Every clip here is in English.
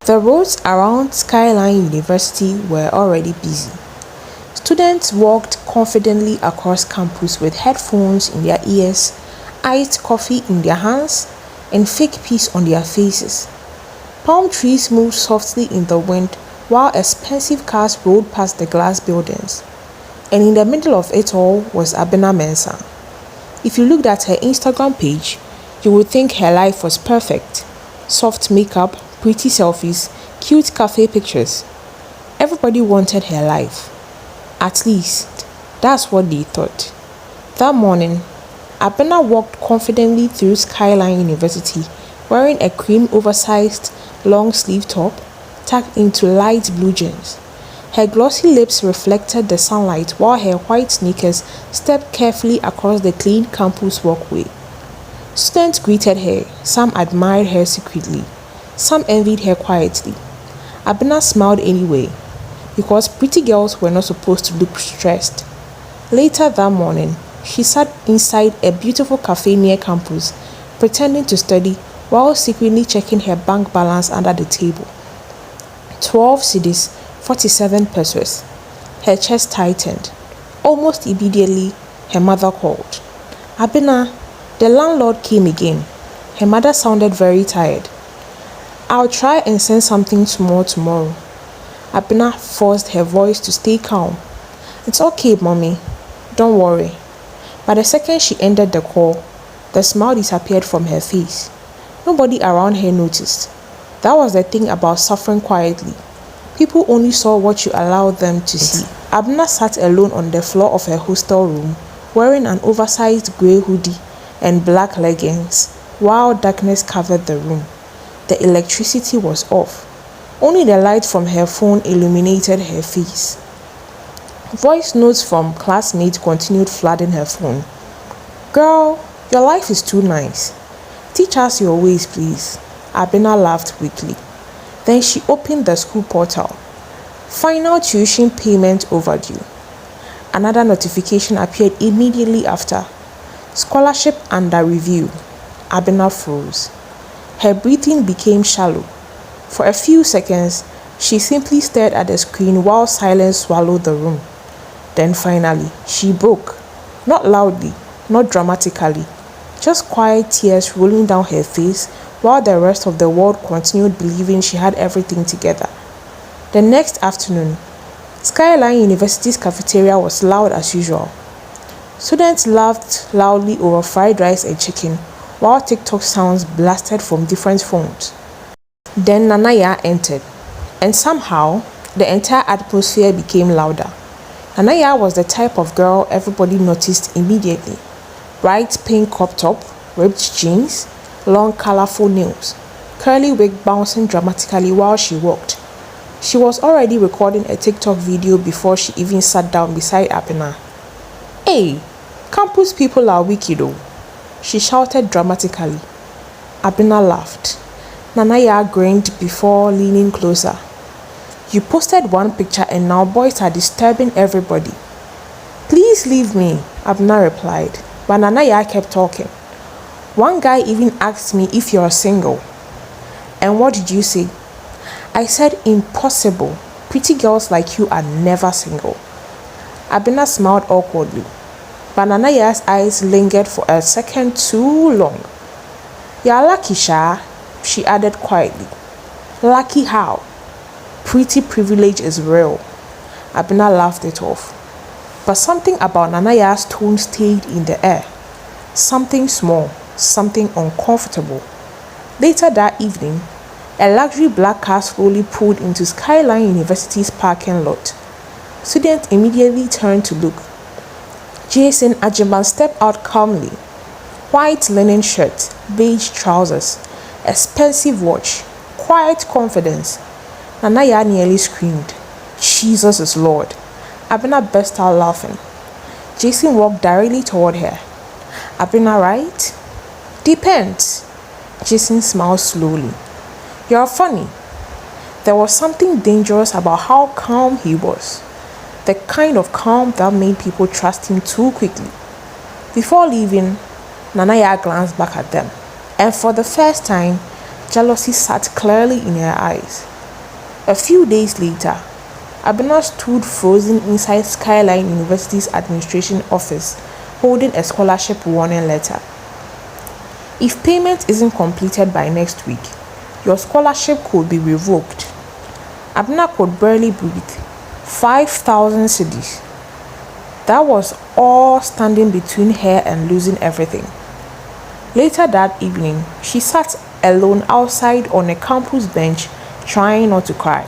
The roads around Skyline University were already busy. Students walked confidently across campus with headphones in their ears, iced coffee in their hands, and fake peace on their faces. Palm trees moved softly in the wind while expensive cars rolled past the glass buildings. And in the middle of it all was Abena Mensah. If you looked at her Instagram page, you would think her life was perfect. Soft makeup, pretty selfies, cute cafe pictures. Everybody wanted her life. At least, that's what they thought. That morning, Abena walked confidently through Skyline University wearing a cream oversized long-sleeve top tucked into light blue jeans. Her glossy lips reflected the sunlight while her white sneakers stepped carefully across the clean campus walkway. Students greeted her, some admired her secretly, some envied her quietly. Abena smiled anyway, because pretty girls were not supposed to look stressed. Later that morning, she sat inside a beautiful cafe near campus, pretending to study while secretly checking her bank balance under the table. 12 cedis, 47 pesos. Her chest tightened. Almost immediately, her mother called. Abena, the landlord came again. Her mother sounded very tired. I'll try and send something small tomorrow. Abena forced her voice to stay calm. It's okay, mommy. Don't worry. But the second she ended the call, the smile disappeared from her face. Nobody around her noticed. That was the thing about suffering quietly. People only saw what you allowed them to see. Abena sat alone on the floor of her hostel room, wearing an oversized grey hoodie and black leggings, while darkness covered the room. The electricity was off. Only the light from her phone illuminated her face. Voice notes from classmates continued flooding her phone. Girl, your life is too nice. Teach us your ways, please. Abena laughed weakly. Then she opened the school portal. Final tuition payment overdue. Another notification appeared immediately after. Scholarship under review. Abena froze. Her breathing became shallow. For a few seconds, she simply stared at the screen while silence swallowed the room. Then finally, she broke. Not loudly, not dramatically. Just quiet tears rolling down her face while the rest of the world continued believing she had everything together. The next afternoon, Skyline University's cafeteria was loud as usual. Students laughed loudly over fried rice and chicken, while TikTok sounds blasted from different phones. Then Nanaya entered, and somehow, the entire atmosphere became louder. Nanaya was the type of girl everybody noticed immediately. Bright pink crop top, ripped jeans, long colorful nails, curly wig bouncing dramatically while she walked. She was already recording a TikTok video before she even sat down beside Abena. Hey, campus people are wicked though, she shouted dramatically. Abena laughed. Nanaya grinned before leaning closer. You posted one picture and now boys are disturbing everybody. Please leave me, Abena replied, but Nanaya kept talking. One guy even asked me if you're single. And what did you say? I said impossible. Pretty girls like you are never single. Abena smiled awkwardly, but Nanaya's eyes lingered for a second too long. You're lucky, Sha, she added quietly. Lucky how? Pretty privilege is real. Abena laughed it off. But something about Nanaya's tone stayed in the air. Something small, something uncomfortable. Later that evening, a luxury black car slowly pulled into Skyline University's parking lot. Students immediately turned to look. Jason Ajiman stepped out calmly. White linen shirt, beige trousers, expensive watch, quiet confidence. Nanaya nearly screamed. Jesus is Lord. Abena burst out laughing. Jason walked directly toward her. Abena, right? Depends. Jason smiled slowly. You're funny. There was something dangerous about how calm he was. The kind of calm that made people trust him too quickly. Before leaving, Nanaya glanced back at them, and for the first time, jealousy sat clearly in her eyes. A few days later, Abena stood frozen inside Skyline University's administration office holding a scholarship warning letter. If payment isn't completed by next week, your scholarship could be revoked. Abena could barely breathe. 5,000 cedis. That was all standing between her and losing everything. Later that evening, she sat alone outside on a campus bench trying not to cry.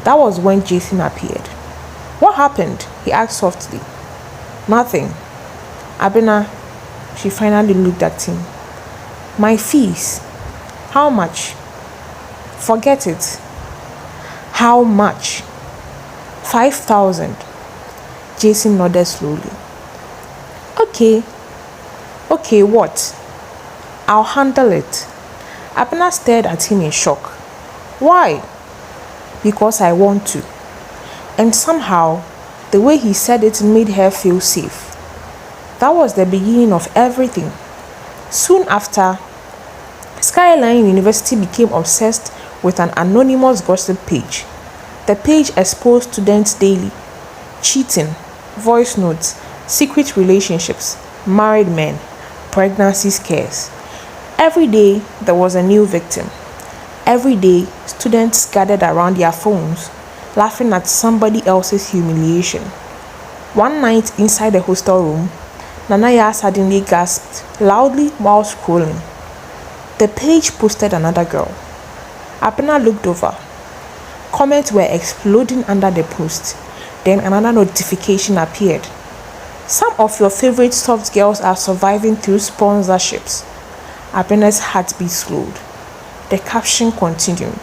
That was when Jason appeared. "What happened?" he asked softly. "Nothing." "Abena," she finally looked at him. "My fees." "How much?" "Forget it." "How much?" 5,000. Jason nodded slowly. Okay, what?" "I'll handle it." Abena stared at him in shock. "Why?" "Because I want to." And somehow, the way he said it made her feel safe. That was the beginning of everything. Soon after, Skyline University became obsessed with an anonymous gossip page. The page exposed students daily: cheating, voice notes, secret relationships, married men, pregnancy scares. Every day there was a new victim. Every day students gathered around their phones, laughing at somebody else's humiliation. One night inside the hostel room, Nanaya suddenly gasped loudly while scrolling. The page posted another girl. Abena looked over. Comments were exploding under the post. Then another notification appeared. "Some of your favorite soft girls are surviving through sponsorships." Abena's heartbeat slowed. The caption continued,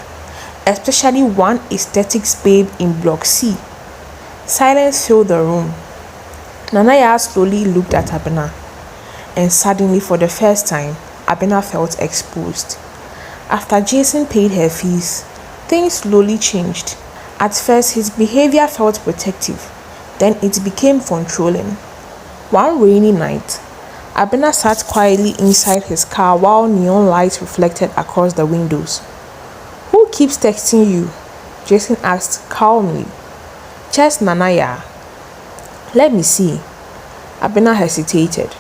"Especially one aesthetics babe in Block C." Silence filled the room. Nanaya slowly looked at Abena, and suddenly, for the first time, Abena felt exposed. After Jason paid her fees, things slowly changed. At first, his behavior felt protective, then it became controlling. One rainy night, Abena sat quietly inside his car while neon lights reflected across the windows. "Who keeps texting you?" Jason asked calmly. "Just Nanaya." "Let me see." Abena hesitated.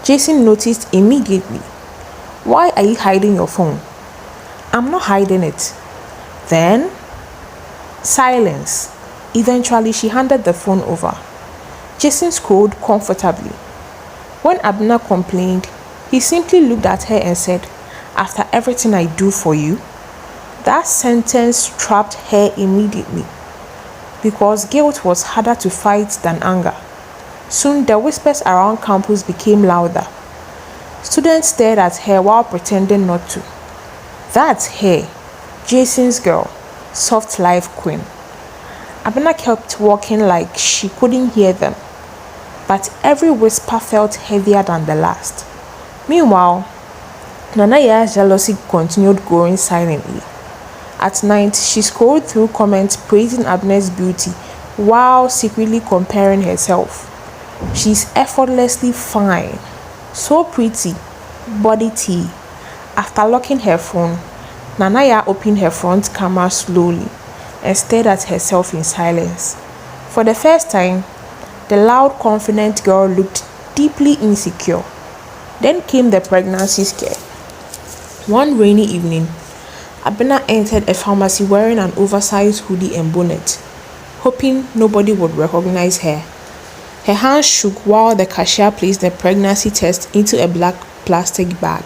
Jason noticed immediately. "Why are you hiding your phone?" "I'm not hiding it." "Then?" Silence. Eventually, she handed the phone over. Jason scrolled comfortably. When Abena complained, he simply looked at her and said, "After everything I do for you?" That sentence trapped her immediately, because guilt was harder to fight than anger. Soon, the whispers around campus became louder. Students stared at her while pretending not to. "That's her, Jason's girl, soft life queen." Abena kept walking like she couldn't hear them, but every whisper felt heavier than the last. Meanwhile, Nanaya's jealousy continued growing silently. At night, she scrolled through comments praising Abena's beauty while secretly comparing herself. "She's effortlessly fine, so pretty, body tea." After locking her phone, Nanaya opened her front camera slowly and stared at herself in silence. For the first time, the loud, confident girl looked deeply insecure. Then came the pregnancy scare. One rainy evening, Abena entered a pharmacy wearing an oversized hoodie and bonnet, hoping nobody would recognize her. Her hands shook while the cashier placed the pregnancy test into a black plastic bag.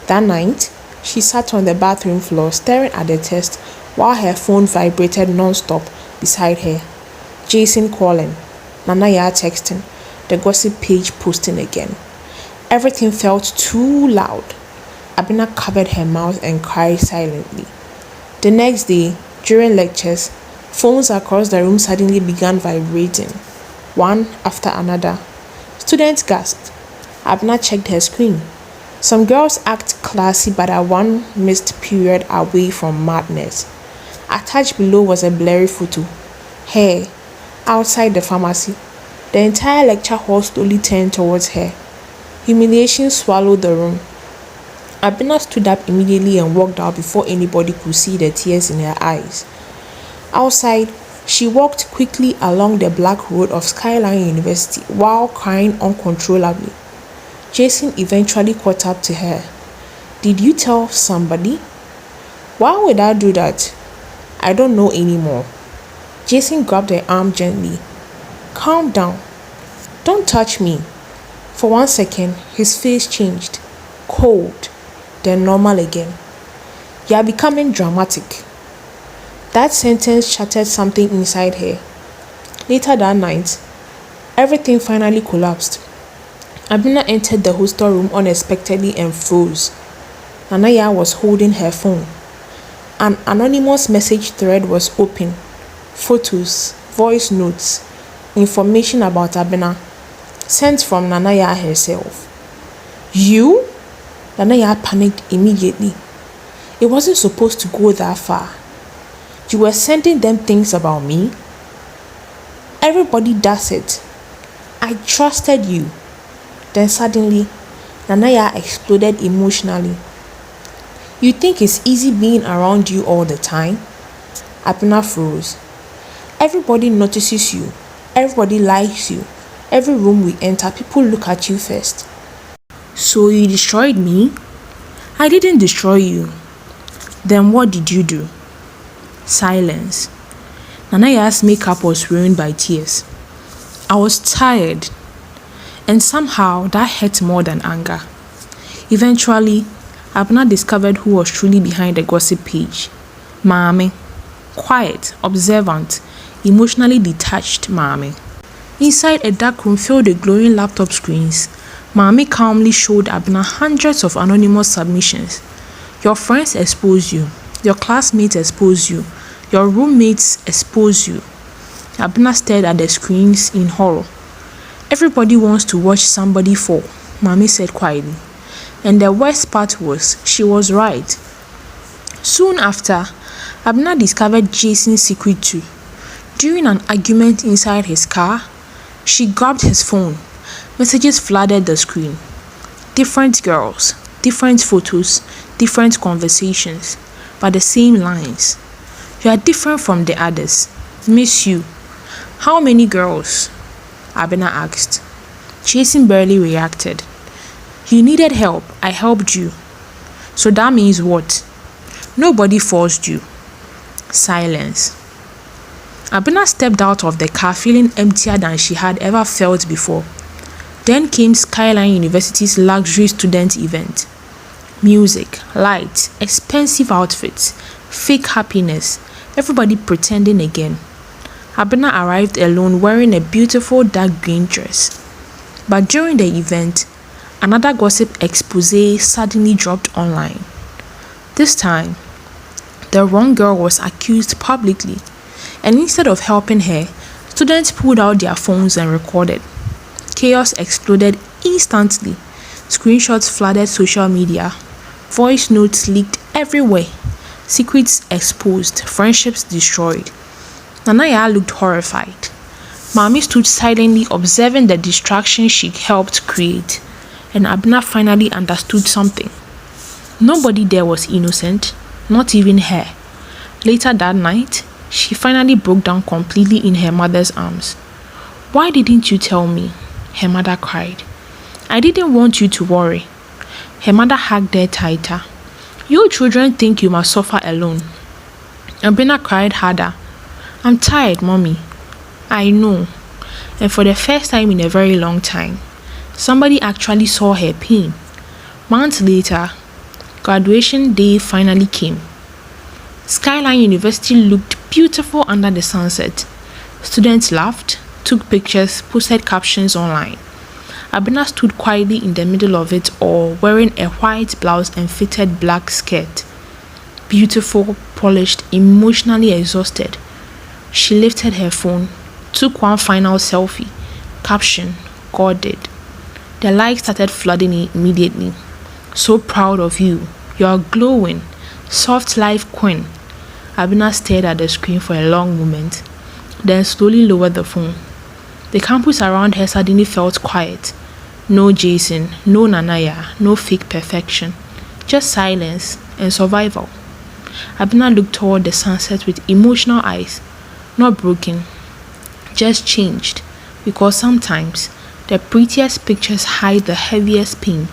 That night, she sat on the bathroom floor staring at the test while her phone vibrated non-stop beside her. Jason calling, Nanaya texting, the gossip page posting again. Everything felt too loud. Abena covered her mouth and cried silently. The next day, during lectures, phones across the room suddenly began vibrating, one after another. Students gasped. Abena checked her screen. Some girls act classy but are one missed period away from madness. Attached below was a blurry photo. Her, outside the pharmacy. The entire lecture hall slowly turned towards her. Humiliation swallowed the room. Abena stood up immediately and walked out before anybody could see the tears in her eyes. Outside, she walked quickly along the black road of Skyline University while crying uncontrollably. Jason eventually caught up to her. "Did you tell somebody?" "Why would I do that?" "I don't know anymore." Jason grabbed her arm gently. "Calm down. Don't touch me." For 1 second, his face changed. Cold, then normal again. "You are becoming dramatic." That sentence shattered something inside her. Later that night, everything finally collapsed. Abena entered the hostel room unexpectedly and froze. Nanaya was holding her phone. An anonymous message thread was open. Photos, voice notes, information about Abena, sent from Nanaya herself. "You?" Nanaya panicked immediately. "It wasn't supposed to go that far. You were sending them things about me?" "Everybody does it. I trusted you." Then suddenly, Nanaya exploded emotionally. "You think it's easy being around you all the time?" Abena froze. "Everybody notices you. Everybody likes you. Every room we enter, people look at you first." "So you destroyed me?" "I didn't destroy you." "Then what did you do?" Silence. Nanaya's makeup was ruined by tears. "I was tired. And somehow that hurt more than anger." Eventually, Abena discovered who was truly behind the gossip page. Maame. Quiet, observant, emotionally detached Maame. Inside a dark room filled with glowing laptop screens, Maame calmly showed Abena hundreds of anonymous submissions. "Your friends expose you. Your classmates expose you. Your roommates expose you." Abena stared at the screens in horror. "Everybody wants to watch somebody fall," Maame said quietly. And the worst part was, she was right. Soon after, Abena discovered Jason's secret too. During an argument inside his car, she grabbed his phone. Messages flooded the screen. Different girls, different photos, different conversations, but the same lines. "You are different from the others. Miss you." "How many girls?" Abena asked. Jason barely reacted. "You needed help. I helped you." "So that means what?" "Nobody forced you." Silence. Abena stepped out of the car feeling emptier than she had ever felt before. Then came Skyline University's luxury student event. Music, lights, expensive outfits, fake happiness, everybody pretending again. Abena arrived alone wearing a beautiful dark green dress. But during the event, another gossip expose suddenly dropped online. This time, the wrong girl was accused publicly, and instead of helping her, students pulled out their phones and recorded. Chaos exploded instantly. Screenshots flooded social media. Voice notes leaked everywhere. Secrets exposed. Friendships destroyed. Nanaya looked horrified. Maame stood silently observing the distraction she helped create, and Abena finally understood something. Nobody there was innocent, not even her. Later that night, she finally broke down completely in her mother's arms. "Why didn't you tell me?" her mother cried. "I didn't want you to worry." Her mother hugged her tighter. "You children think you must suffer alone." Abena cried harder. "I'm tired, Mommy." "I know." And for the first time in a very long time, somebody actually saw her pain. Months later, graduation day finally came. Skyline University looked beautiful under the sunset. Students laughed, took pictures, posted captions online. Abena stood quietly in the middle of it all, wearing a white blouse and fitted black skirt. Beautiful, polished, emotionally exhausted. She lifted her phone, took one final selfie. Caption, "God did." The likes started flooding immediately. "So proud of you. You are glowing. Soft life queen." Abena stared at the screen for a long moment, then slowly lowered the phone. The campus around her suddenly felt quiet. No Jason, no Nanaya, no fake perfection. just silence and survival. Abena looked toward the sunset with emotional eyes, not broken, just changed, because sometimes the prettiest pictures hide the heaviest pain,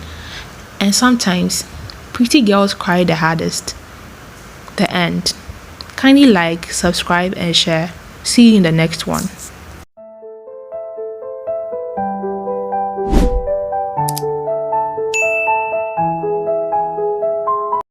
and sometimes pretty girls cry the hardest. The end. Kindly like, subscribe, and share. See you in the next one.